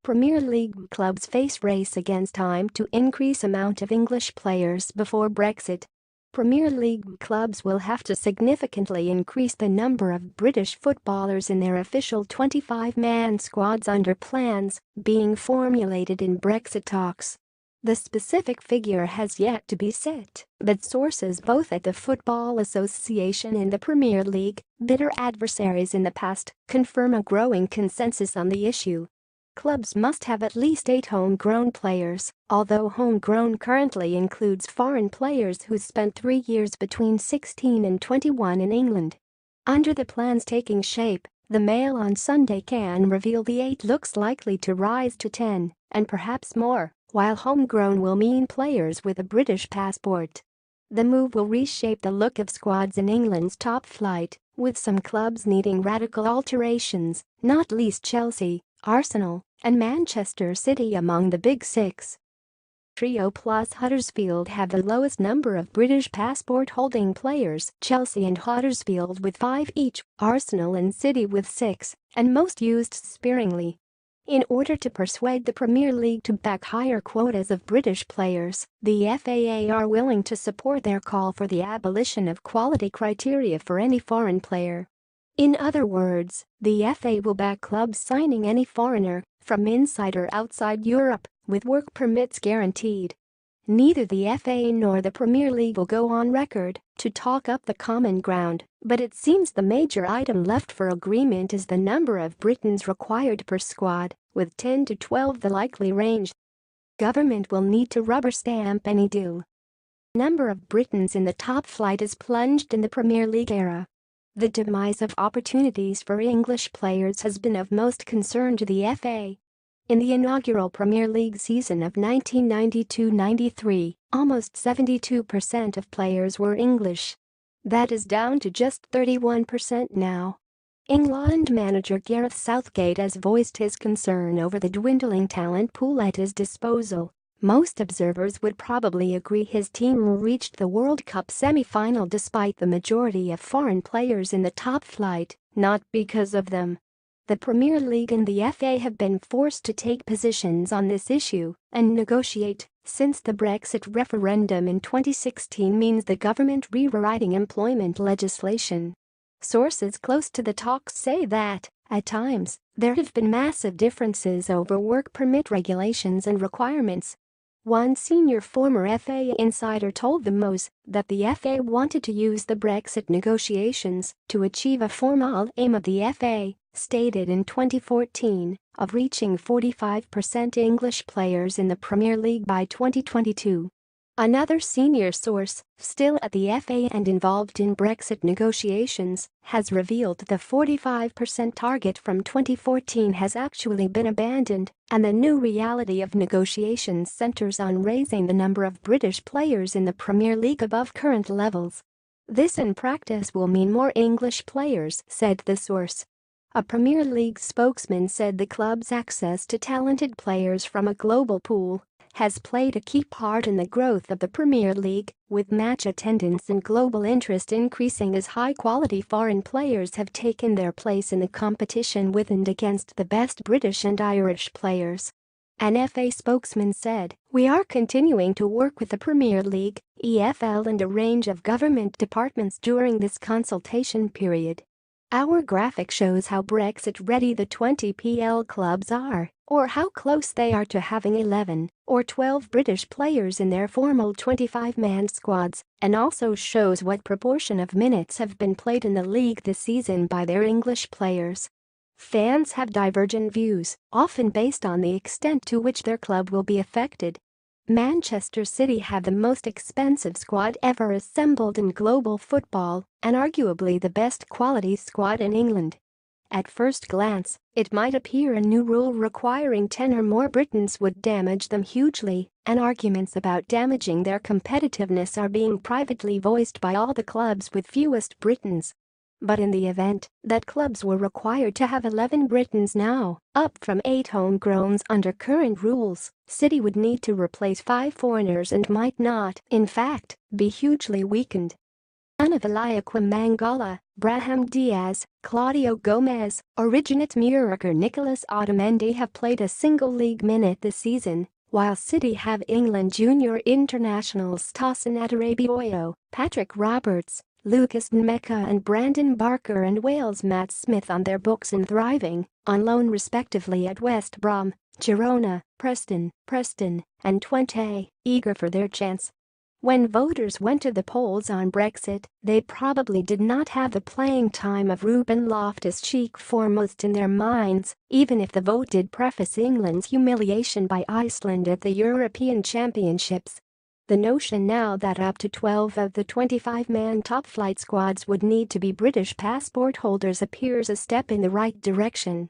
Premier League clubs face race against time to increase amount of English players before Brexit. Premier League clubs will have to significantly increase the number of British footballers in their official 25-man squads under plans being formulated in Brexit talks. The specific figure has yet to be set, but sources both at the Football Association and the Premier League, bitter adversaries in the past, confirm a growing consensus on the issue. Clubs must have at least 8 homegrown players, although homegrown currently includes foreign players who spent 3 years between 16 and 21 in England. Under the plans taking shape, the Mail on Sunday can reveal the 8 looks likely to rise to 10, and perhaps more, while homegrown will mean players with a British passport. The move will reshape the look of squads in England's top flight, with some clubs needing radical alterations, not least Chelsea, Arsenal, and Manchester City among the Big Six. Trio plus Huddersfield have the lowest number of British passport-holding players, Chelsea and Huddersfield with 5 each, Arsenal and City with 6, and most used sparingly. In order to persuade the Premier League to back higher quotas of British players, the FAA are willing to support their call for the abolition of quality criteria for any foreign player. In other words, the FA will back clubs signing any foreigner, from inside or outside Europe, with work permits guaranteed. Neither the FA nor the Premier League will go on record to talk up the common ground, but it seems the major item left for agreement is the number of Britons required per squad, with 10 to 12 the likely range. Government will need to rubber stamp any deal. Number of Britons in the top flight is plunged in the Premier League era. The demise of opportunities for English players has been of most concern to the FA. In the inaugural Premier League season of 1992-93, almost 72% of players were English. That is down to just 31% now. England manager Gareth Southgate has voiced his concern over the dwindling talent pool at his disposal. Most observers would probably agree his team reached the World Cup semi-final despite the majority of foreign players in the top flight, not because of them. The Premier League and the FA have been forced to take positions on this issue and negotiate, since the Brexit referendum in 2016 means the government rewriting employment legislation. Sources close to the talks say that, at times, there have been massive differences over work permit regulations and requirements. One senior former FA insider told the Moz that the FA wanted to use the Brexit negotiations to achieve a formal aim of the FA, stated in 2014, of reaching 45% English players in the Premier League by 2022. Another senior source, still at the FA and involved in Brexit negotiations, has revealed the 45% target from 2014 has actually been abandoned, and the new reality of negotiations centers on raising the number of British players in the Premier League above current levels. This in practice will mean more English players, said the source. A Premier League spokesman said the club's access to talented players from a global pool has played a key part in the growth of the Premier League, with match attendance and global interest increasing as high-quality foreign players have taken their place in the competition with and against the best British and Irish players. An FA spokesman said, "We are continuing to work with the Premier League, EFL and a range of government departments during this consultation period. Our graphic shows how Brexit-ready the 20 PL clubs are, or how close they are to having 11 or 12 British players in their formal 25-man squads, and also shows what proportion of minutes have been played in the league this season by their English players." Fans have divergent views, often based on the extent to which their club will be affected. Manchester City have the most expensive squad ever assembled in global football, and arguably the best quality squad in England. At first glance, it might appear a new rule requiring 10 or more Britons would damage them hugely, and arguments about damaging their competitiveness are being privately voiced by all the clubs with fewest Britons. But in the event that clubs were required to have 11 Britons now, up from 8 homegrowns under current rules, City would need to replace 5 foreigners and might not, in fact, be hugely weakened. son of Eliaquim Mangala, Brahim Diaz, Claudio Gomez, Originate Muriker Nicholas Otamendi have played a single league minute this season, while City have England junior internationals Tosin Adarabioyo, Patrick Roberts, Lucas Nmeka and Brandon Barker and Wales Matt Smith on their books and thriving, on loan respectively at West Brom, Girona, Preston, and Twente, eager for their chance. When voters went to the polls on Brexit, they probably did not have the playing time of Ruben Loftus-Cheek foremost in their minds, even if the vote did preface England's humiliation by Iceland at the European Championships. The notion now that up to 12 of the 25-man top-flight squads would need to be British passport holders appears a step in the right direction.